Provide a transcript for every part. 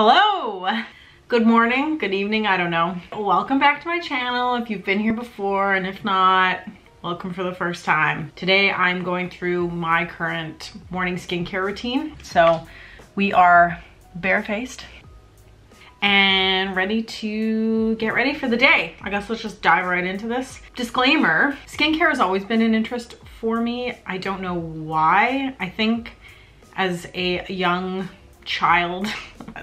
Hello! Good morning, good evening, I don't know. Welcome back to my channel if you've been here before, and if not, welcome for the first time. Today I'm going through my current morning skincare routine. So we are barefaced and ready to get ready for the day. I guess let's just dive right into this. Disclaimer, skincare has always been an interest for me. I don't know why. I think as a young child,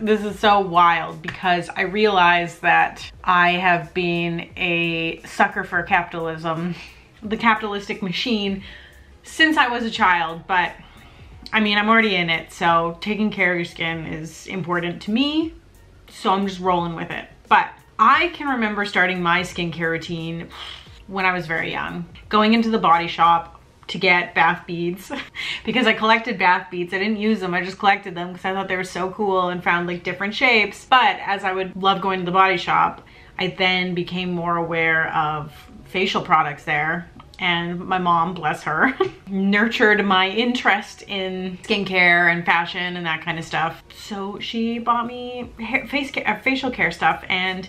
this is so wild because I realize that I have been a sucker for capitalism, the capitalistic machine, since I was a child. But I mean, I'm already in it, so taking care of your skin is important to me, so I'm just rolling with it. But I can remember starting my skincare routine when I was very young, going into the body shop to get bath beads because I collected bath beads. I didn't use them, I just collected them because I thought they were so cool and found like different shapes. But as I would love going to the body shop, I then became more aware of facial products there. And my mom, bless her, nurtured my interest in skincare and fashion and that kind of stuff. So she bought me facial care stuff, and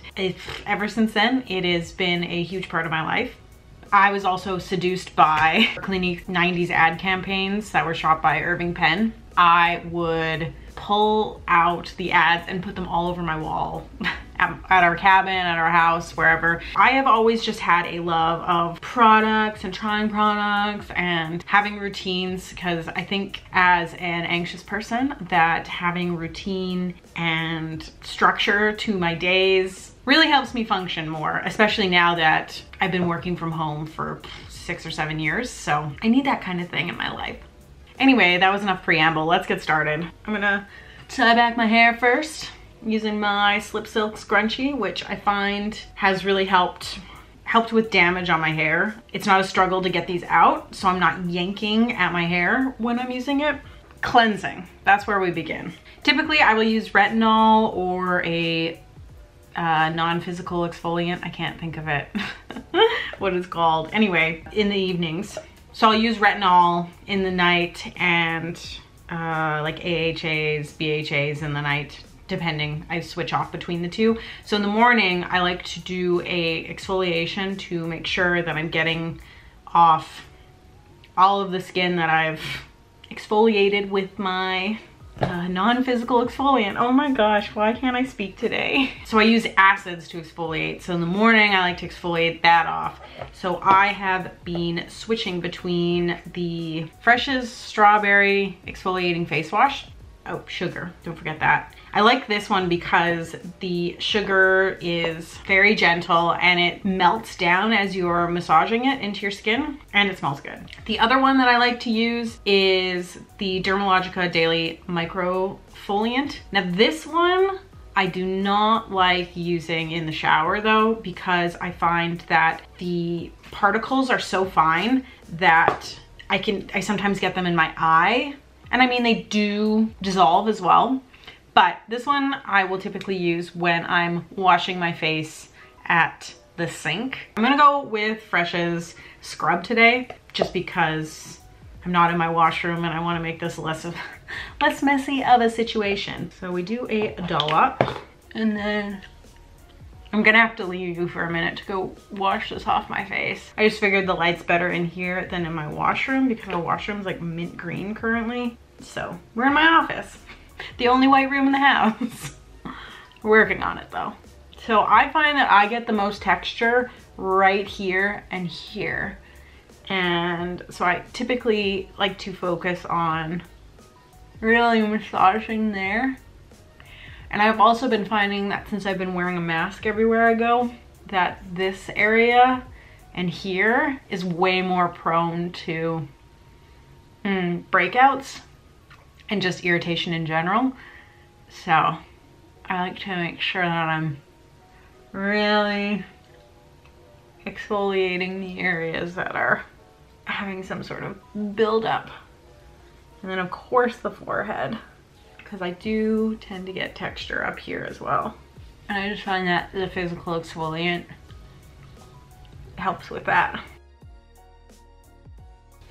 ever since then, it has been a huge part of my life. I was also seduced by Clinique 90s ad campaigns that were shot by Irving Penn. I would pull out the ads and put them all over my wall at our cabin, at our house, wherever. I have always just had a love of products and trying products and having routines, because I think as an anxious person that having routine and structure to my days really helps me function more, especially now that I've been working from home for 6 or 7 years. So I need that kind of thing in my life. Anyway, that was enough preamble. Let's get started. I'm gonna tie back my hair first using my Slip Silk scrunchie, which I find has really helped with damage on my hair. It's not a struggle to get these out, so I'm not yanking at my hair when I'm using it. Cleansing, that's where we begin. Typically, I will use retinol or a non-physical exfoliant. I can't think of it, what it's called. Anyway, in the evenings. So I'll use retinol in the night and like AHAs, BHAs in the night, depending. I switch off between the two. So in the morning, I like to do a exfoliation to make sure that I'm getting off all of the skin that I've exfoliated with my non-physical exfoliant. Oh my gosh, why can't I speak today? So I use acids to exfoliate. So in the morning, I like to exfoliate that off. So I have been switching between the Fresh's Strawberry Exfoliating Face Wash. Oh, sugar, don't forget that. I like this one because the sugar is very gentle and it melts down as you're massaging it into your skin, and it smells good. The other one that I like to use is the Dermalogica Daily Microfoliant. Now this one I do not like using in the shower though, because I find that the particles are so fine that I sometimes get them in my eye. And I mean, they do dissolve as well, but this one I will typically use when I'm washing my face at the sink. I'm gonna go with Fresh's Scrub today, just because I'm not in my washroom and I wanna make this less messy of a situation. So we do a dollop, and then I'm gonna have to leave you for a minute to go wash this off my face. I just figured the light's better in here than in my washroom because the washroom's like mint green currently. So we're in my office, the only white room in the house. We're working on it though. So I find that I get the most texture right here and here. And so I typically like to focus on really massaging there. And I've also been finding that since I've been wearing a mask everywhere I go, that this area and here is way more prone to breakouts and just irritation in general. So I like to make sure that I'm really exfoliating the areas that are having some sort of buildup. And then of course the forehead, because I do tend to get texture up here as well. And I just find that the physical exfoliant helps with that.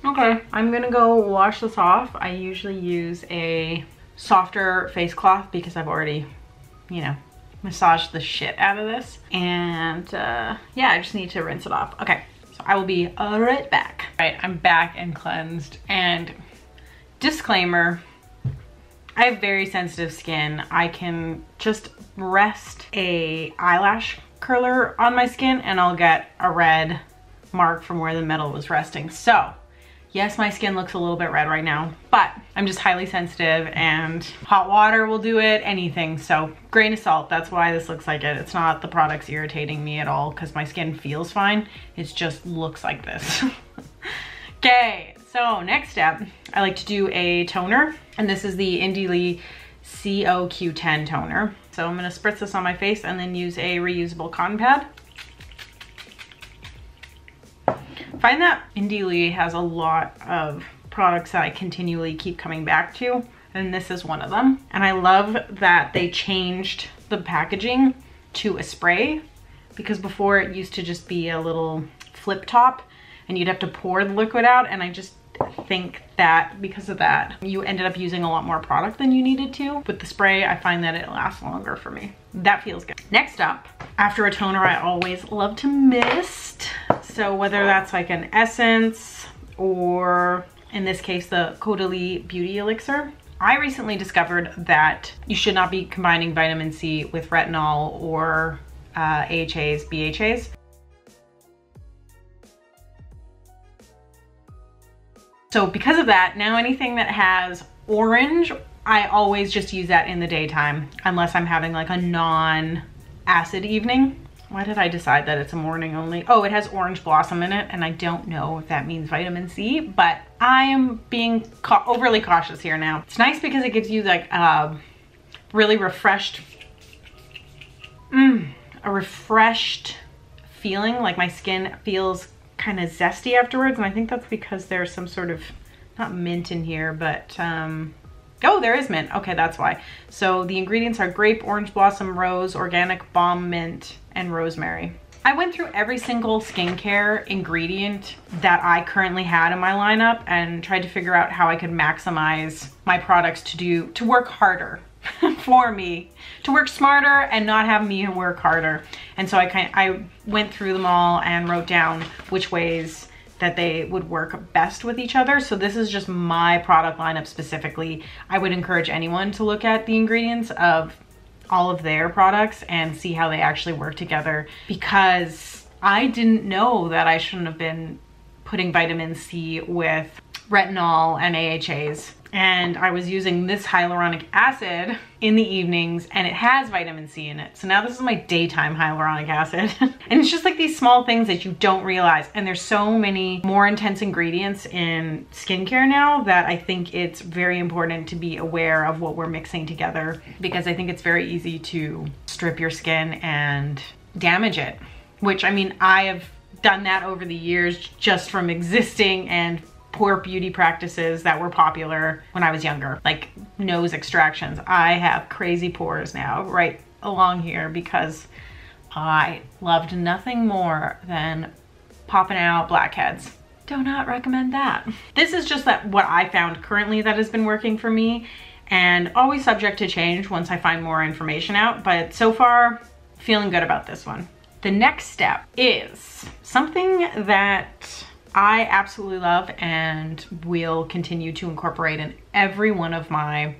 Okay, I'm gonna go wash this off. I usually use a softer face cloth because I've already you know, massage the shit out of this. And yeah, I just need to rinse it off. Okay, so I will be right back. All right, I'm back and cleansed. And disclaimer, I have very sensitive skin. I can just rest a eyelash curler on my skin and I'll get a red mark from where the metal was resting. So yes, my skin looks a little bit red right now, but I'm just highly sensitive and hot water will do it, anything. So grain of salt, that's why this looks like it. It's not the products irritating me at all because my skin feels fine. It just looks like this. Okay, so next step, I like to do a toner, and this is the Indie COQ10 toner. So I'm gonna spritz this on my face and then use a reusable cotton pad. I find that Indie has a lot of products that I continually keep coming back to, and this is one of them. And I love that they changed the packaging to a spray, because before it used to just be a little flip top and you'd have to pour the liquid out, and I just think that because of that, you ended up using a lot more product than you needed to. With the spray, I find that it lasts longer for me. That feels good. Next up, after a toner, I always love to mist. So whether that's like an essence or in this case, the Caudalie Beauty Elixir. I recently discovered that you should not be combining vitamin C with retinol or AHAs, BHAs. So because of that, now anything that has orange, I always just use that in the daytime, unless I'm having like a non-acid evening. Why did I decide that it's a morning only? Oh, it has orange blossom in it, and I don't know if that means vitamin C, but I am being overly cautious here now. It's nice because it gives you like a really refreshed, a refreshed feeling, like my skin feels kind of zesty afterwards, and I think that's because there's some sort of, not mint in here, but oh, there is mint. Okay, that's why. So the ingredients are grape, orange blossom, rose, organic balm mint, and rosemary. I went through every single skincare ingredient that I currently had in my lineup and tried to figure out how I could maximize my products to work harder for me, to work smarter and not have me work harder. And so I went through them all and wrote down which ways that they would work best with each other. So this is just my product lineup specifically. I would encourage anyone to look at the ingredients of all of their products and see how they actually work together, because I didn't know that I shouldn't have been putting vitamin C with retinol and AHAs. And I was using this hyaluronic acid in the evenings, and it has vitamin C in it. So now this is my daytime hyaluronic acid. And it's just like these small things that you don't realize. And there's so many more intense ingredients in skincare now that I think it's very important to be aware of what we're mixing together, because I think it's very easy to strip your skin and damage it. Which, I mean, I have done that over the years just from existing and poor beauty practices that were popular when I was younger, like nose extractions. I have crazy pores now right along here because I loved nothing more than popping out blackheads. Do not recommend that. This is just what I found currently that has been working for me, and always subject to change once I find more information out, but so far feeling good about this one. The next step is something that I absolutely love and will continue to incorporate in every one of my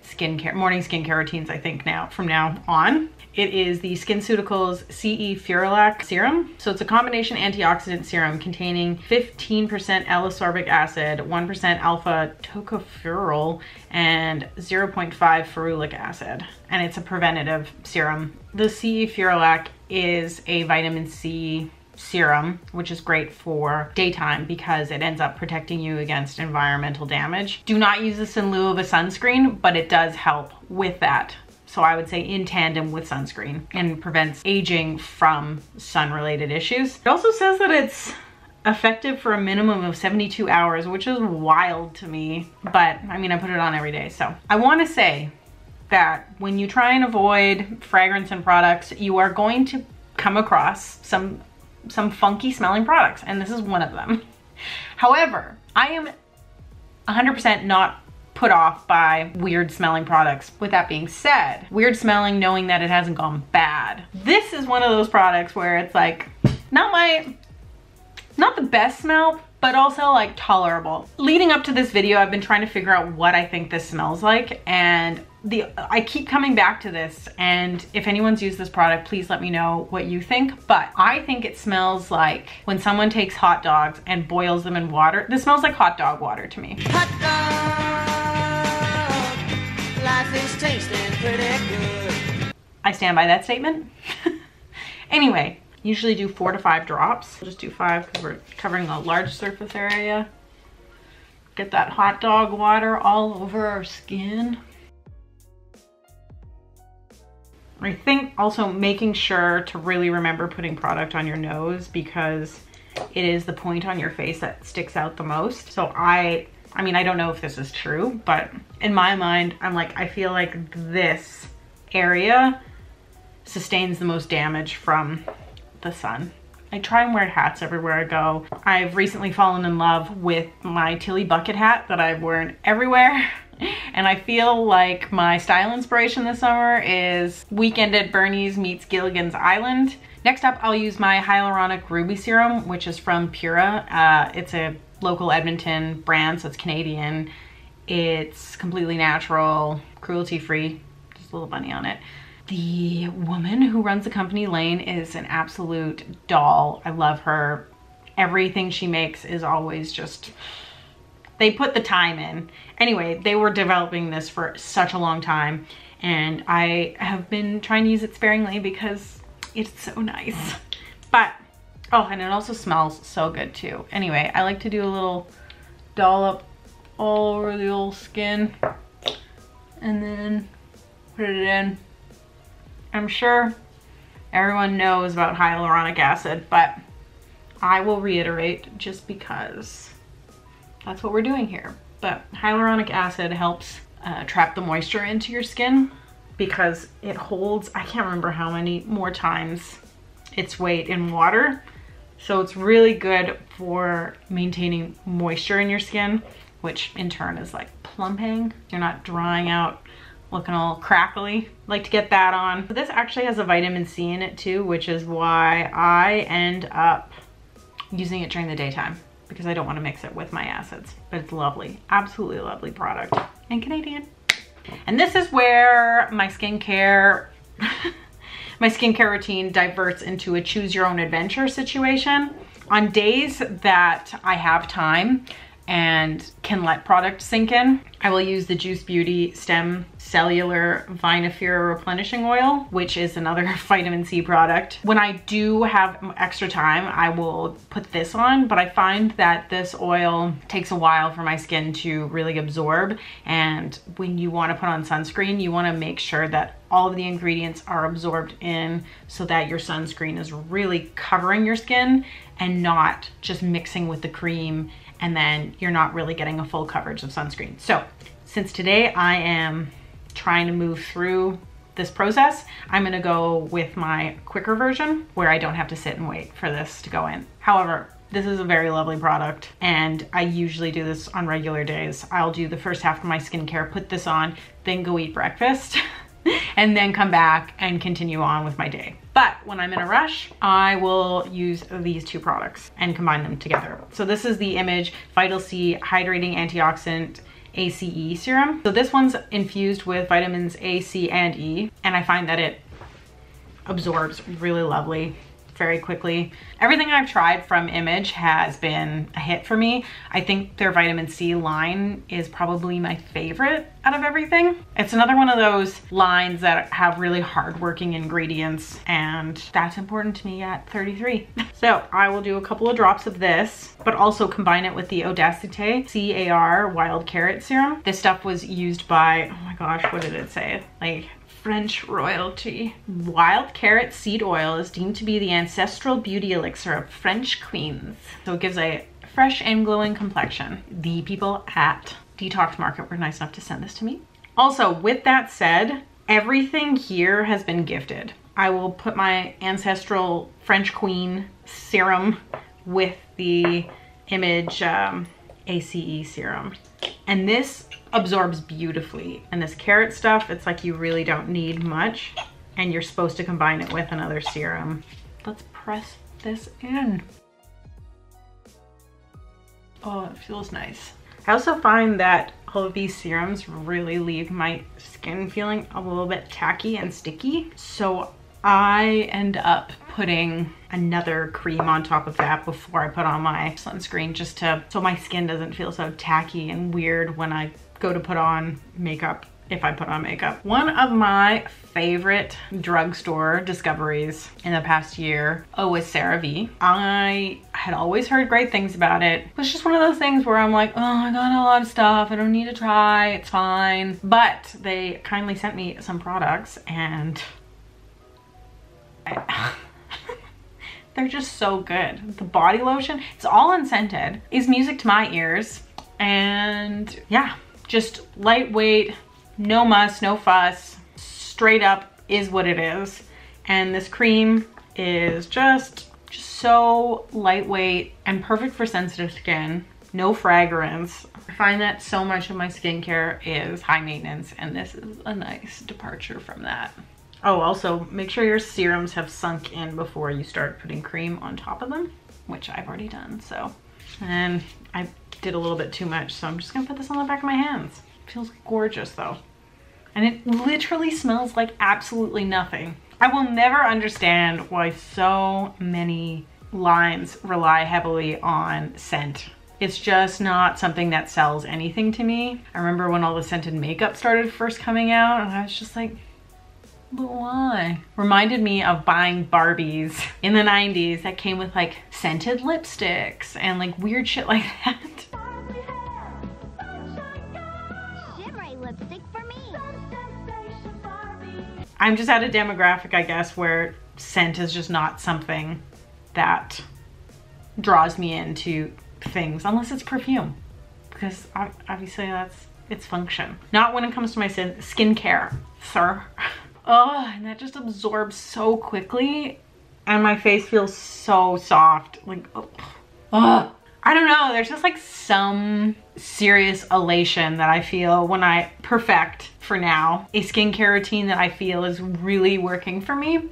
morning skincare routines, I think from now on. It is the Skinceuticals CE Ferulic Serum. So it's a combination antioxidant serum containing 15% L-ascorbic acid, 1% alpha tocopherol, and 0.5 ferulic acid. And it's a preventative serum. The CE Ferulic is a vitamin C serum, which is great for daytime because it ends up protecting you against environmental damage. Do not use this in lieu of a sunscreen, but it does help with that. So I would say in tandem with sunscreen, and prevents aging from sun-related issues. It also says that it's effective for a minimum of 72 hours, which is wild to me, but I mean, I put it on every day. So I want to say that when you try and avoid fragrance and products, you are going to come across some funky smelling products, and this is one of them. However, I am 100% not put off by weird smelling products. With that being said, weird smelling knowing that it hasn't gone bad. This is one of those products where it's like, not the best smell, but also like tolerable. Leading up to this video, I've been trying to figure out what I think this smells like, and I keep coming back to this, and if anyone's used this product, please let me know what you think. But I think it smells like when someone takes hot dogs and boils them in water. This smells like hot dog water to me. Hot dog, life is tasting pretty good. I stand by that statement. Anyway, usually do 4 to 5 drops. I'll just do 5 because we're covering a large surface area. Get that hot dog water all over our skin. I think also making sure to really remember putting product on your nose, because it is the point on your face that sticks out the most. So I mean, I don't know if this is true, but in my mind, I'm like, I feel like this area sustains the most damage from the sun. I try and wear hats everywhere I go. I've recently fallen in love with my Tilly bucket hat that I've worn everywhere. And I feel like my style inspiration this summer is Weekend at Bernie's meets Gilligan's Island. Next up, I'll use my Hyaluronic Ruby Serum, which is from Pura. It's a local Edmonton brand, so it's Canadian. It's completely natural, cruelty-free, just a little bunny on it. The woman who runs the company, Lane, is an absolute doll. I love her. Everything she makes is always just, they put the time in. Anyway, they were developing this for such a long time, and I have been trying to use it sparingly because it's so nice. But, oh, and it also smells so good too. Anyway, I like to do a little dollop all over the old skin and then put it in. I'm sure everyone knows about hyaluronic acid, but I will reiterate just because that's what we're doing here. But hyaluronic acid helps trap the moisture into your skin because it holds, I can't remember how many more times its weight in water. So it's really good for maintaining moisture in your skin, which in turn is like plumping. You're not drying out, looking all crackly. Like to get that on. But this actually has a vitamin C in it too, which is why I end up using it during the daytime, because I don't want to mix it with my acids. But it's lovely, absolutely lovely product, and Canadian. And this is where my skincare my skincare routine diverts into a choose your own adventure situation. On days that I have time and can let product sink in, I will use the Juice Beauty Stem Cellular Vinifera Replenishing Oil, which is another vitamin C product. When I do have extra time, I will put this on, but I find that this oil takes a while for my skin to really absorb. And when you want to put on sunscreen, you want to make sure that all of the ingredients are absorbed in so that your sunscreen is really covering your skin and not just mixing with the cream, and then you're not really getting a full coverage of sunscreen. So since today I am trying to move through this process, I'm gonna go with my quicker version where I don't have to sit and wait for this to go in. However, this is a very lovely product, and I usually do this on regular days. I'll do the first half of my skincare, put this on, then go eat breakfast, and then come back and continue on with my day. But when I'm in a rush, I will use these two products and combine them together. So this is the Image Vital C Hydrating Antioxidant ACE Serum. So this one's infused with vitamins A, C, and E, and I find that it absorbs really lovely, very quickly. Everything I've tried from Image has been a hit for me. I think their vitamin C line is probably my favorite out of everything. It's another one of those lines that have really hardworking ingredients, and that's important to me at 33. So I will do a couple of drops of this, but also combine it with the Audacité CAR Wild Carrot Serum. This stuff was used by, oh my gosh, what did it say? Like French royalty. Wild carrot seed oil is deemed to be the ancestral beauty elixir of French queens. So it gives a fresh and glowing complexion. The people at Detox Market were nice enough to send this to me. Also, with that said, everything here has been gifted. I will put my ancestral French queen serum with the Image ACE serum. And this absorbs beautifully. And this carrot stuff, it's like you really don't need much, and you're supposed to combine it with another serum. Let's press this in. Oh, it feels nice. I also find that all of these serums really leave my skin feeling a little bit tacky and sticky. So I end up putting another cream on top of that before I put on my sunscreen, just so my skin doesn't feel so tacky and weird when I go to put on makeup, if I put on makeup. One of my favorite drugstore discoveries in the past year was CeraVe. I had always heard great things about it. It was just one of those things where I'm like, oh, I got a lot of stuff, I don't need to try, it's fine. But they kindly sent me some products, and they're just so good. The body lotion, it's all unscented, is music to my ears. And yeah, just lightweight, no muss, no fuss, straight up is what it is. And this cream is just so lightweight and perfect for sensitive skin. No fragrance. I find that so much of my skincare is high maintenance, and this is a nice departure from that. Oh, also make sure your serums have sunk in before you start putting cream on top of them, which I've already done. So, and I did a little bit too much, so I'm just gonna put this on the back of my hands. It feels gorgeous though. And it literally smells like absolutely nothing. I will never understand why so many lines rely heavily on scent. It's just not something that sells anything to me. I remember when all the scented makeup started first coming out, and I was just like, but why? Reminded me of buying Barbies in the 90s that came with like scented lipsticks and like weird shit like that. I'm just at a demographic, I guess, where scent is just not something that draws me into things, unless it's perfume, because obviously that's its function. Not when it comes to my skincare, sir. Oh, and that just absorbs so quickly, and my face feels so soft. Like, oh. I don't know, there's just like some serious elation that I feel when I perfect, for now, a skincare routine that I feel is really working for me.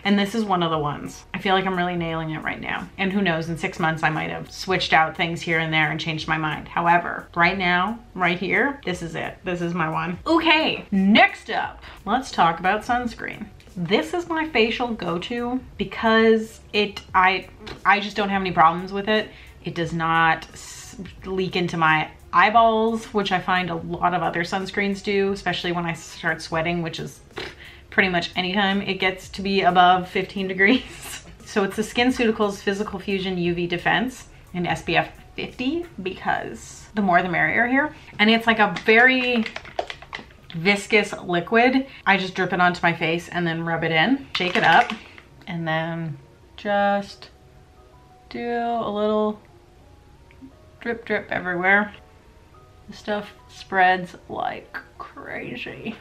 And this is one of the ones. I feel like I'm really nailing it right now. And who knows, in 6 months I might have switched out things here and there and changed my mind. However, right now, right here, this is it. This is my one. Okay, next up, let's talk about sunscreen. This is my facial go-to because I just don't have any problems with it. It does not leak into my eyeballs, which I find a lot of other sunscreens do, especially when I start sweating, which is pretty much anytime it gets to be above 15 degrees. So it's the Skinceuticals Physical Fusion UV Defense in SPF 50, because the more the merrier here. And it's like a very viscous liquid. I just drip it onto my face and then rub it in, shake it up, and then just do a little drip drip everywhere. The stuff spreads like crazy.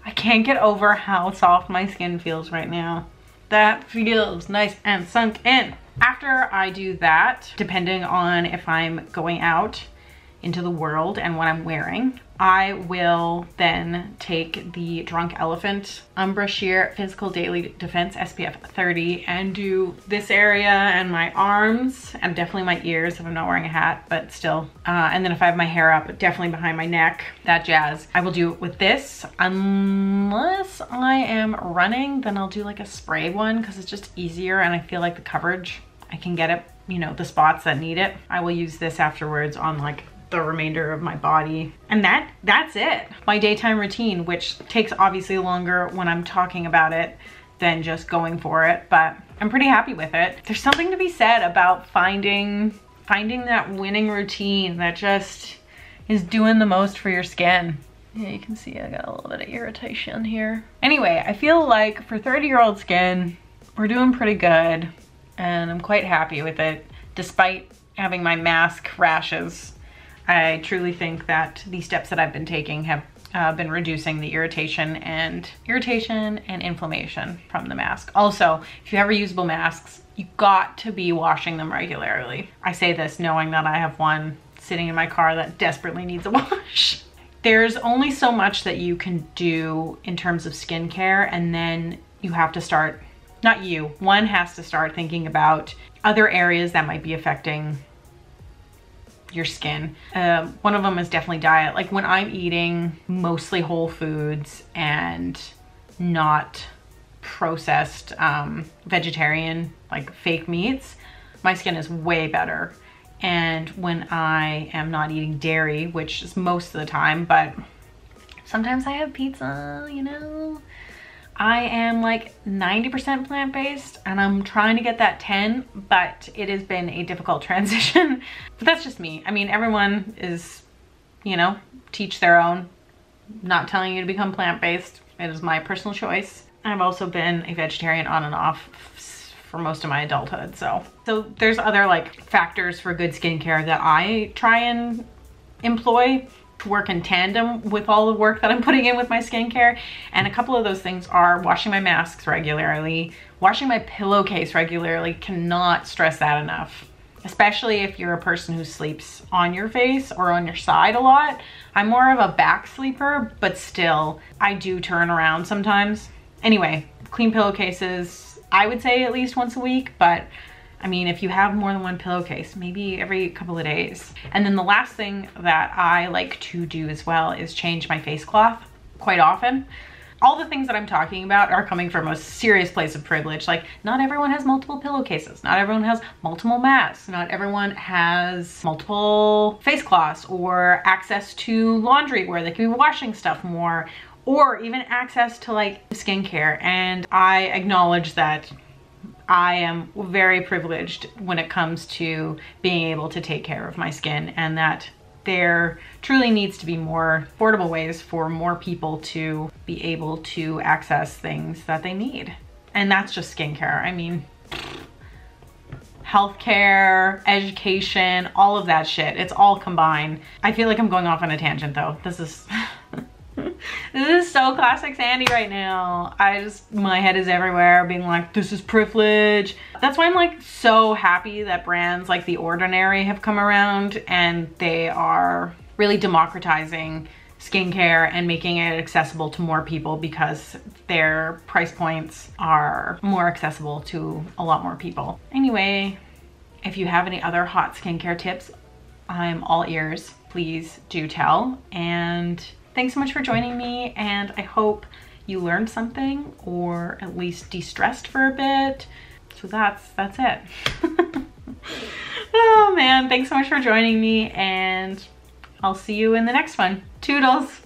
I can't get over how soft my skin feels right now. That feels nice and sunk in. After I do that, depending on if I'm going out into the world and what I'm wearing, I will then take the Drunk Elephant Umbra Sheer Physical Daily Defense SPF 30 and do this area and my arms, and definitely my ears if I'm not wearing a hat, but still. And then if I have my hair up, definitely behind my neck, that jazz. I will do it with this. Unless I am running, then I'll do like a spray one because it's just easier and I feel like the coverage, I can get it, you know, the spots that need it. I will use this afterwards on like the remainder of my body. And that's it. My daytime routine, which takes obviously longer when I'm talking about it than just going for it, but I'm pretty happy with it. There's something to be said about finding that winning routine that just is doing the most for your skin. Yeah, you can see I got a little bit of irritation here. Anyway, I feel like for 30-year-old skin, we're doing pretty good, and I'm quite happy with it, despite having my mask rashes. I truly think that the steps that I've been taking have been reducing the irritation and inflammation from the mask. Also, if you have reusable masks, you got to be washing them regularly. I say this knowing that I have one sitting in my car that desperately needs a wash. There's only so much that you can do in terms of skincare, and then you have to start, one has to start thinking about other areas that might be affecting your skin. One of them is definitely diet. Like when I'm eating mostly whole foods and not processed vegetarian, like fake meats, my skin is way better. And when I am not eating dairy, which is most of the time, but sometimes I have pizza, you know, I am like 90% plant-based, and I'm trying to get that 10, but it has been a difficult transition. But that's just me. I mean, everyone is, you know, teach their own. Not telling you to become plant-based. It is my personal choice. I've also been a vegetarian on and off for most of my adulthood. So there's other like factors for good skincare that I try and employ to work in tandem with all the work that I'm putting in with my skincare. And a couple of those things are washing my masks regularly, washing my pillowcase regularly. Cannot stress that enough, especially if you're a person who sleeps on your face or on your side a lot. I'm more of a back sleeper, but still I do turn around sometimes. Anyway, clean pillowcases, I would say at least once a week, but I mean, if you have more than one pillowcase, maybe every couple of days. And then the last thing that I like to do as well is change my face cloth quite often. All the things that I'm talking about are coming from a serious place of privilege. Like, not everyone has multiple pillowcases. Not everyone has multiple masks. Not everyone has multiple face cloths or access to laundry where they can be washing stuff more, or even access to like skincare. And I acknowledge that I am very privileged when it comes to being able to take care of my skin, and that there truly needs to be more affordable ways for more people to be able to access things that they need. And that's just skincare. I mean, healthcare, education, all of that shit, it's all combined. I feel like I'm going off on a tangent though. This is this is so classic Sandy right now. My head is everywhere being like, this is privilege. That's why I'm like so happy that brands like The Ordinary have come around, and they are really democratizing skincare and making it accessible to more people, because their price points are more accessible to a lot more people. Anyway, if you have any other hot skincare tips, I'm all ears. Please do tell. And thanks so much for joining me, and I hope you learned something, or at least de-stressed for a bit. So that's it. Oh man, thanks so much for joining me, and I'll see you in the next one. Toodles!